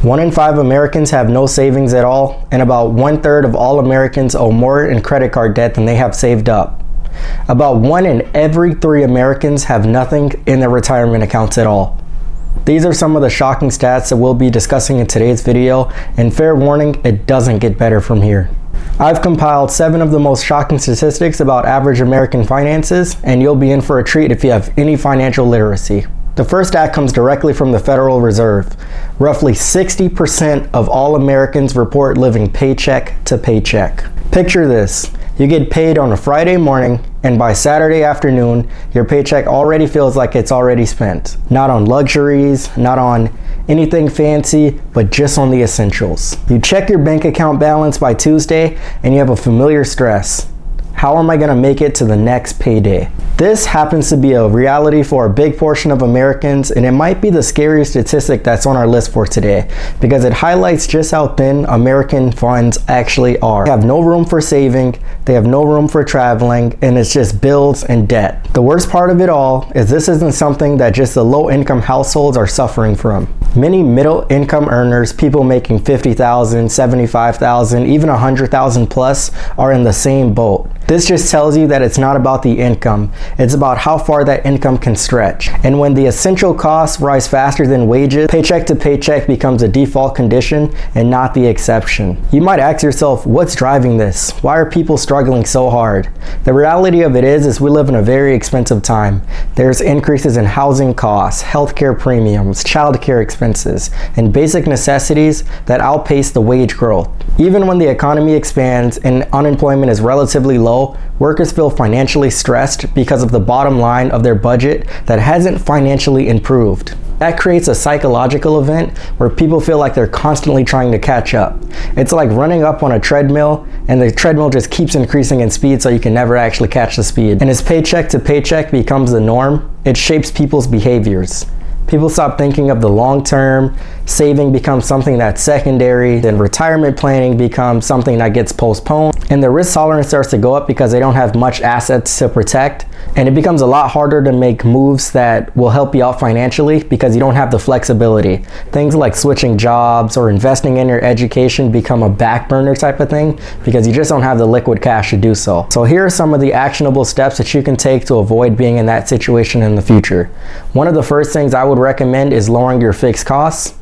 1 in 5 Americans have no savings at all, and about 1/3 of all Americans owe more in credit card debt than they have saved up. About 1 in every 3 Americans have nothing in their retirement accounts at all. These are some of the shocking stats that we'll be discussing in today's video, and fair warning, it doesn't get better from here. I've compiled 7 of the most shocking statistics about average American finances, and you'll be in for a treat if you have any financial literacy. The first stat comes directly from the Federal Reserve. Roughly 60% of all Americans report living paycheck to paycheck. Picture this. You get paid on a Friday morning, and by Saturday afternoon, your paycheck already feels like it's already spent. Not on luxuries, not on anything fancy, but just on the essentials. You check your bank account balance by Tuesday, and you have a familiar stress. How am I going to make it to the next payday? This happens to be a reality for a big portion of Americans, and it might be the scariest statistic that's on our list for today because it highlights just how thin American funds actually are. They have no room for saving, they have no room for traveling, and it's just bills and debt. The worst part of it all is this isn't something that just the low-income households are suffering from. Many middle-income earners, people making $50,000, $75,000, even $100,000 plus, are in the same boat. This just tells you that it's not about the income, it's about how far that income can stretch. And when the essential costs rise faster than wages, paycheck to paycheck becomes a default condition and not the exception. You might ask yourself, what's driving this? Why are people struggling so hard? The reality of it is we live in a very expensive time. There's increases in housing costs, healthcare premiums, childcare expenses, and basic necessities that outpace the wage growth. Even when the economy expands and unemployment is relatively low, workers feel financially stressed because of the bottom line of their budget that hasn't financially improved. That creates a psychological event where people feel like they're constantly trying to catch up. It's like running up on a treadmill and the treadmill just keeps increasing in speed so you can never actually catch the speed. And as paycheck to paycheck becomes the norm, it shapes people's behaviors. People stop thinking of the long term, saving becomes something that's secondary, then retirement planning becomes something that gets postponed, and the risk tolerance starts to go up because they don't have much assets to protect, and it becomes a lot harder to make moves that will help you out financially because you don't have the flexibility. Things like switching jobs or investing in your education become a back burner type of thing because you just don't have the liquid cash to do so. So here are some of the actionable steps that you can take to avoid being in that situation in the future. One of the first things I would recommend is lowering your fixed costs,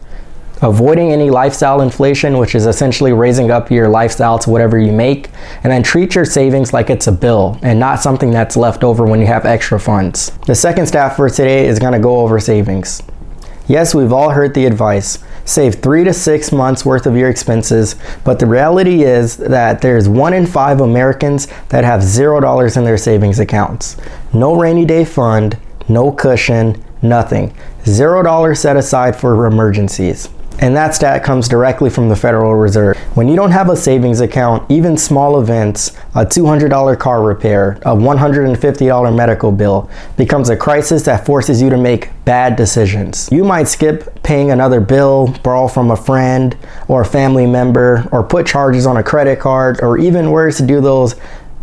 avoiding any lifestyle inflation, which is essentially raising up your lifestyle to whatever you make, and then treat your savings like it's a bill and not something that's left over when you have extra funds. The second step for today is going to go over savings. Yes, we've all heard the advice. Save 3 to 6 months worth of your expenses, but the reality is that there's 1 in 5 Americans that have $0 in their savings accounts. No rainy day fund, no cushion, nothing. $0 set aside for emergencies. And that stat comes directly from the Federal Reserve. When you don't have a savings account, even small events, a $200 car repair, a $150 medical bill, becomes a crisis that forces you to make bad decisions. You might skip paying another bill, borrow from a friend or a family member, or put charges on a credit card, or even worse, do those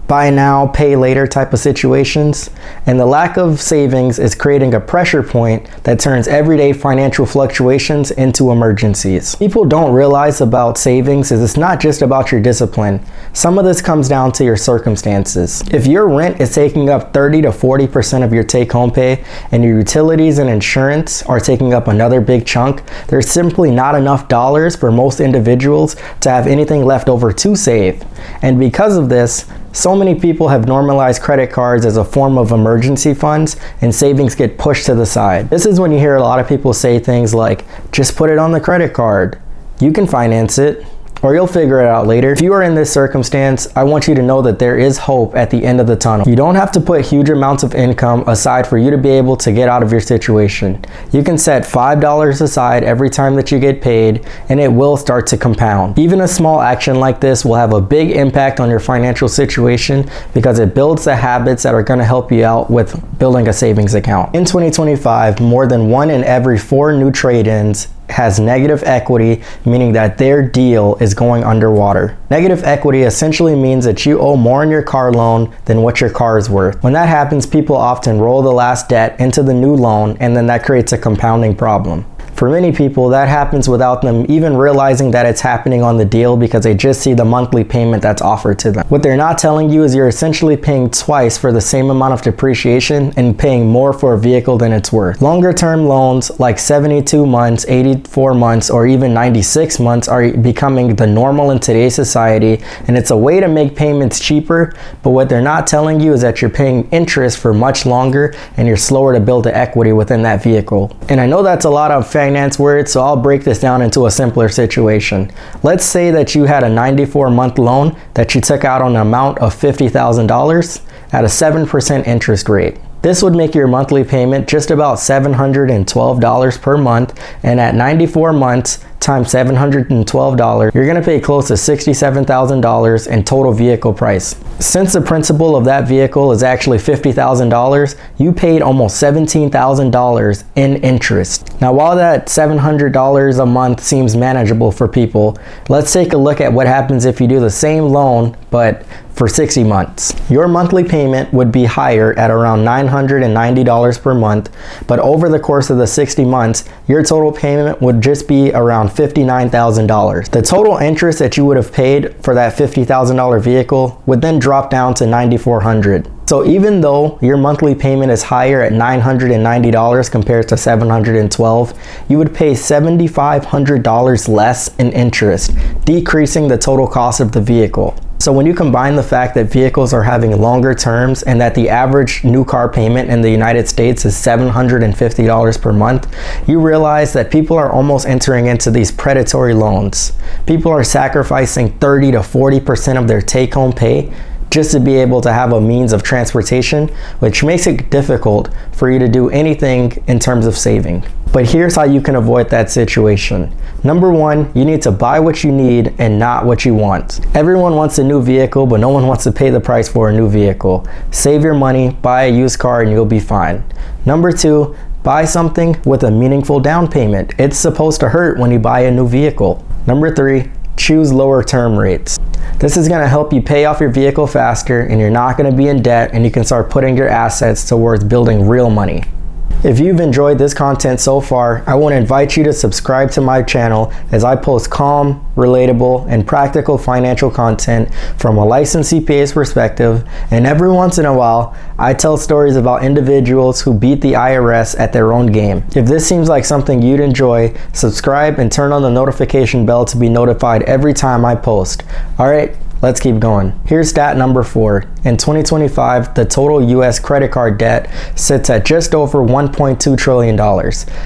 buy now, pay later type of situations. And the lack of savings is creating a pressure point that turns everyday financial fluctuations into emergencies. People don't realize about savings is it's not just about your discipline. Some of this comes down to your circumstances. If your rent is taking up 30 to 40% of your take-home pay and your utilities and insurance are taking up another big chunk, there's simply not enough dollars for most individuals to have anything left over to save. And because of this, so many people have normalized credit cards as a form of emergency funds, and savings get pushed to the side. This is when you hear a lot of people say things like, just put it on the credit card. You can finance it, or you'll figure it out later. If you are in this circumstance, I want you to know that there is hope at the end of the tunnel. You don't have to put huge amounts of income aside for you to be able to get out of your situation. You can set $5 aside every time that you get paid, and it will start to compound. Even a small action like this will have a big impact on your financial situation because it builds the habits that are going to help you out with building a savings account. In 2025, more than 1 in every 4 new trade-ins has negative equity, meaning that their deal is going underwater. Negative equity essentially means that you owe more on your car loan than what your car is worth. When that happens, people often roll the last debt into the new loan, and then that creates a compounding problem. For For many people, that happens without them even realizing that it's happening on the deal because they just see the monthly payment that's offered to them. What they're not telling you is you're essentially paying twice for the same amount of depreciation and paying more for a vehicle than it's worth. Longer term loans like 72 months, 84 months, or even 96 months are becoming the normal in today's society, and it's a way to make payments cheaper, but what they're not telling you is that you're paying interest for much longer and you're slower to build the equity within that vehicle. And I know that's a lot of finance words, so I'll break this down into a simpler situation. Let's say that you had a 94-month loan that you took out on an amount of $50,000 at a 7% interest rate. This would make your monthly payment just about $712 per month, and at 94 months times $712, you're going to pay close to $67,000 in total vehicle price. Since the principal of that vehicle is actually $50,000, you paid almost $17,000 in interest. Now, while that $700 a month seems manageable for people, let's take a look at what happens if you do the same loan but for 60 months. Your monthly payment would be higher at around $990 per month, but over the course of the 60 months, your total payment would just be around $59,000. The total interest that you would have paid for that $50,000 vehicle would then drop down to $9,400. So even though your monthly payment is higher at $990 compared to $712, you would pay $7,500 less in interest, decreasing the total cost of the vehicle. So when you combine the fact that vehicles are having longer terms and that the average new car payment in the United States is $750 per month, you realize that people are almost entering into these predatory loans. People are sacrificing 30 to 40% of their take-home pay just to be able to have a means of transportation, which makes it difficult for you to do anything in terms of saving. But here's how you can avoid that situation. Number one, you need to buy what you need and not what you want. Everyone wants a new vehicle, but no one wants to pay the price for a new vehicle. Save your money, buy a used car, and you'll be fine. Number two, buy something with a meaningful down payment. It's supposed to hurt when you buy a new vehicle. Number three, choose lower term rates. This is going to help you pay off your vehicle faster, and you're not going to be in debt, and you can start putting your assets towards building real money. If you've enjoyed this content so far, I want to invite you to subscribe to my channel as I post calm, relatable, and practical financial content from a licensed CPA's perspective, and every once in a while, I tell stories about individuals who beat the IRS at their own game. If this seems like something you'd enjoy, subscribe and turn on the notification bell to be notified every time I post. Alright, let's keep going. Here's stat number 4. In 2025, the total US credit card debt sits at just over $1.2 trillion.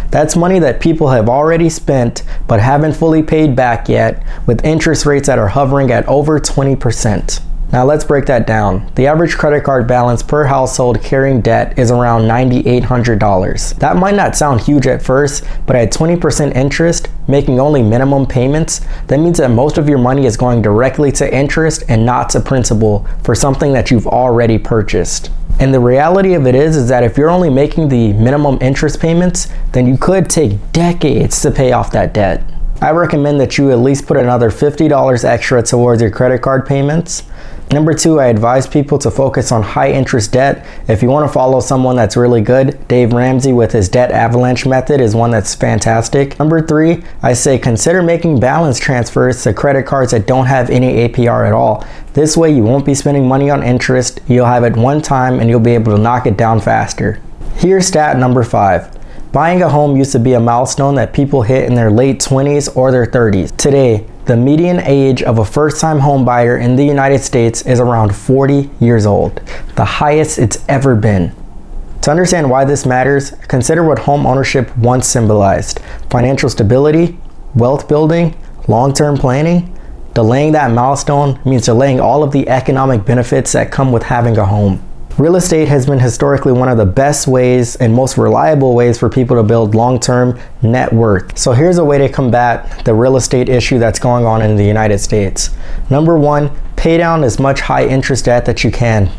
That's money that people have already spent but haven't fully paid back yet, with interest rates that are hovering at over 20%. Now let's break that down. The average credit card balance per household carrying debt is around $9,800. That might not sound huge at first, but at 20% interest, making only minimum payments, that means that most of your money is going directly to interest and not to principal for something that you've already purchased. And the reality of it is that if you're only making the minimum interest payments, then you could take decades to pay off that debt. I recommend that you at least put another $50 extra towards your credit card payments. Number 2, I advise people to focus on high interest debt. If you want to follow someone that's really good, Dave Ramsey with his debt avalanche method is one that's fantastic. Number 3, I say consider making balance transfers to credit cards that don't have any APR at all. This way you won't be spending money on interest, you'll have it one time and you'll be able to knock it down faster. Here's stat number 5. Buying a home used to be a milestone that people hit in their late 20s or their 30s. Today, the median age of a first-time home buyer in the United States is around 40 years old, the highest it's ever been. To understand why this matters, consider what home ownership once symbolized: financial stability, wealth building, long-term planning. Delaying that milestone means delaying all of the economic benefits that come with having a home. Real estate has been historically one of the best ways and most reliable ways for people to build long-term net worth. So here's a way to combat the real estate issue that's going on in the United States. Number 1, pay down as much high interest debt that you can.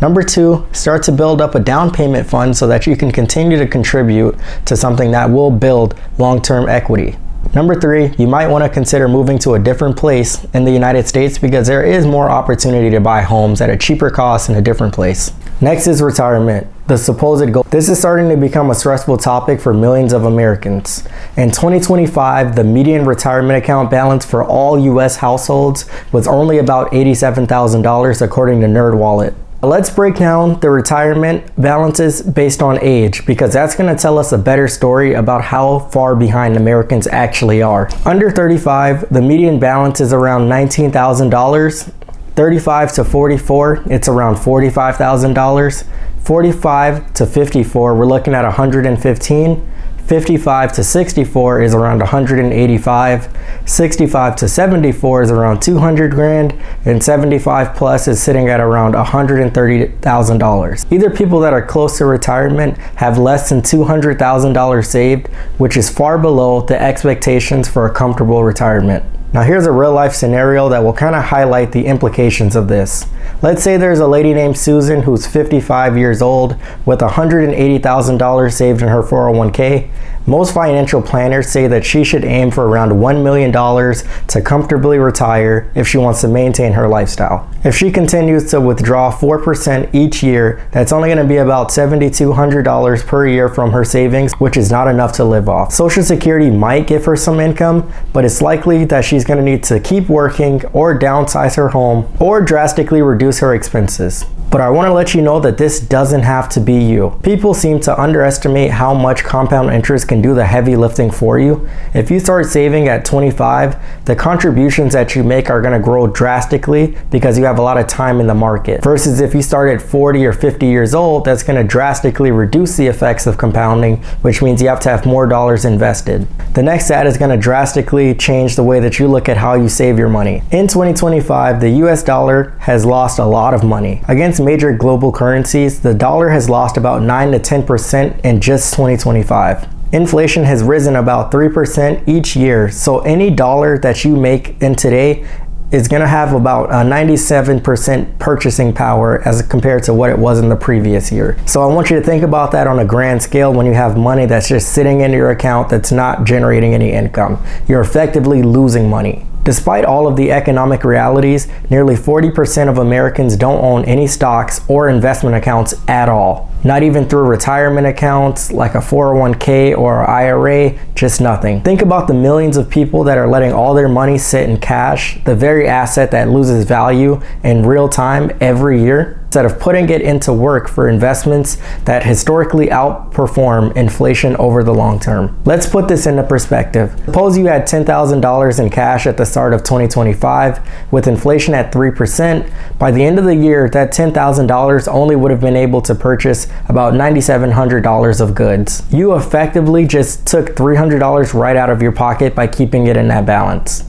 Number 2, start to build up a down payment fund so that you can continue to contribute to something that will build long-term equity. Number 3, you might want to consider moving to a different place in the United States because there is more opportunity to buy homes at a cheaper cost in a different place. Next is retirement, the supposed goal. This is starting to become a stressful topic for millions of Americans. In 2025, the median retirement account balance for all US households was only about $87,000 according to NerdWallet. Let's break down the retirement balances based on age because that's going to tell us a better story about how far behind Americans actually are. Under 35, the median balance is around $19,000. 35 to 44, it's around $45,000. 45 to 54, we're looking at 115. 55 to 64 is around 185. 65 to 74 is around 200 grand, and 75 plus is sitting at around $130,000. Either people that are close to retirement have less than $200,000 saved, which is far below the expectations for a comfortable retirement. Now here's a real life scenario that will kind of highlight the implications of this. Let's say there's a lady named Susan who's 55 years old with $180,000 saved in her 401k. Most financial planners say that she should aim for around $1 million to comfortably retire if she wants to maintain her lifestyle. If she continues to withdraw 4% each year, that's only going to be about $7,200 per year from her savings, which is not enough to live off. Social Security might give her some income, but it's likely that she's going to need to keep working or downsize her home or drastically reduce her expenses. But I want to let you know that this doesn't have to be you. People seem to underestimate how much compound interest can do the heavy lifting for you. If you start saving at 25, the contributions that you make are going to grow drastically because you have a lot of time in the market. Versus if you start at 40 or 50 years old, that's going to drastically reduce the effects of compounding, which means you have to have more dollars invested. The next stat is going to drastically change the way that you look at how you save your money. In 2025, the US dollar has lost a lot of money. Against major global currencies, the dollar has lost about 9 to 10% in just 2025. Inflation has risen about 3% each year, so any dollar that you make in today is going to have about a 97% purchasing power as compared to what it was in the previous year. So I want you to think about that on a grand scale when you have money that's just sitting in your account that's not generating any income. You're effectively losing money. Despite all of the economic realities, nearly 40% of Americans don't own any stocks or investment accounts at all. Not even through retirement accounts like a 401k or IRA, just nothing. Think about the millions of people that are letting all their money sit in cash, the very asset that loses value in real time every year, instead of putting it into work for investments that historically outperform inflation over the long term. Let's put this into perspective. Suppose you had $10,000 in cash at the start of 2025 with inflation at 3%. By the end of the year, that $10,000 only would have been able to purchase about $9,700 of goods. You effectively just took $300 right out of your pocket by keeping it in that balance.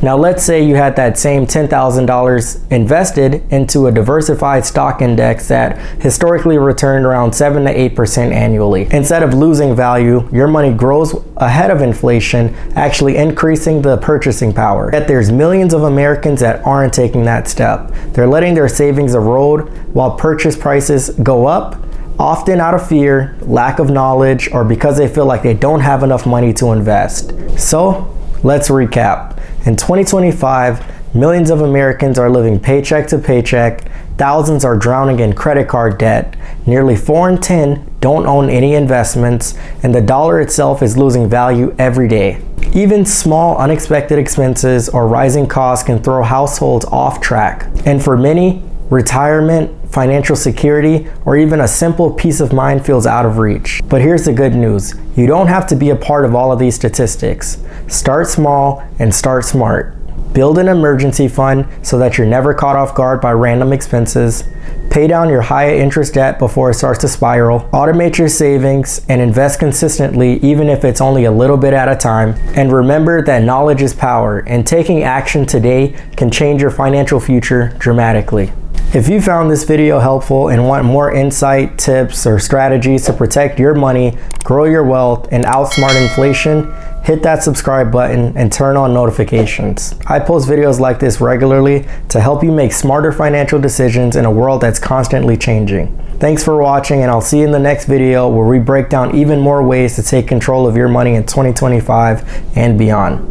Now let's say you had that same $10,000 invested into a diversified stock index that historically returned around 7 to 8% annually. Instead of losing value, your money grows ahead of inflation, actually increasing the purchasing power. Yet there's millions of Americans that aren't taking that step. They're letting their savings erode while purchase prices go up, often out of fear, lack of knowledge, or because they feel like they don't have enough money to invest. So let's recap. In 2025, millions of Americans are living paycheck to paycheck, thousands are drowning in credit card debt, nearly 4 in 10 don't own any investments, and the dollar itself is losing value every day. Even small unexpected expenses or rising costs can throw households off track. And for many, retirement, financial security, or even a simple peace of mind feels out of reach. But here's the good news. You don't have to be a part of all of these statistics. Start small and start smart. Build an emergency fund so that you're never caught off guard by random expenses. Pay down your high interest debt before it starts to spiral. Automate your savings and invest consistently, even if it's only a little bit at a time. And remember that knowledge is power, and taking action today can change your financial future dramatically. If you found this video helpful and want more insight, tips, or strategies to protect your money, grow your wealth, and outsmart inflation, hit that subscribe button and turn on notifications. I post videos like this regularly to help you make smarter financial decisions in a world that's constantly changing. Thanks for watching, and I'll see you in the next video where we break down even more ways to take control of your money in 2025 and beyond.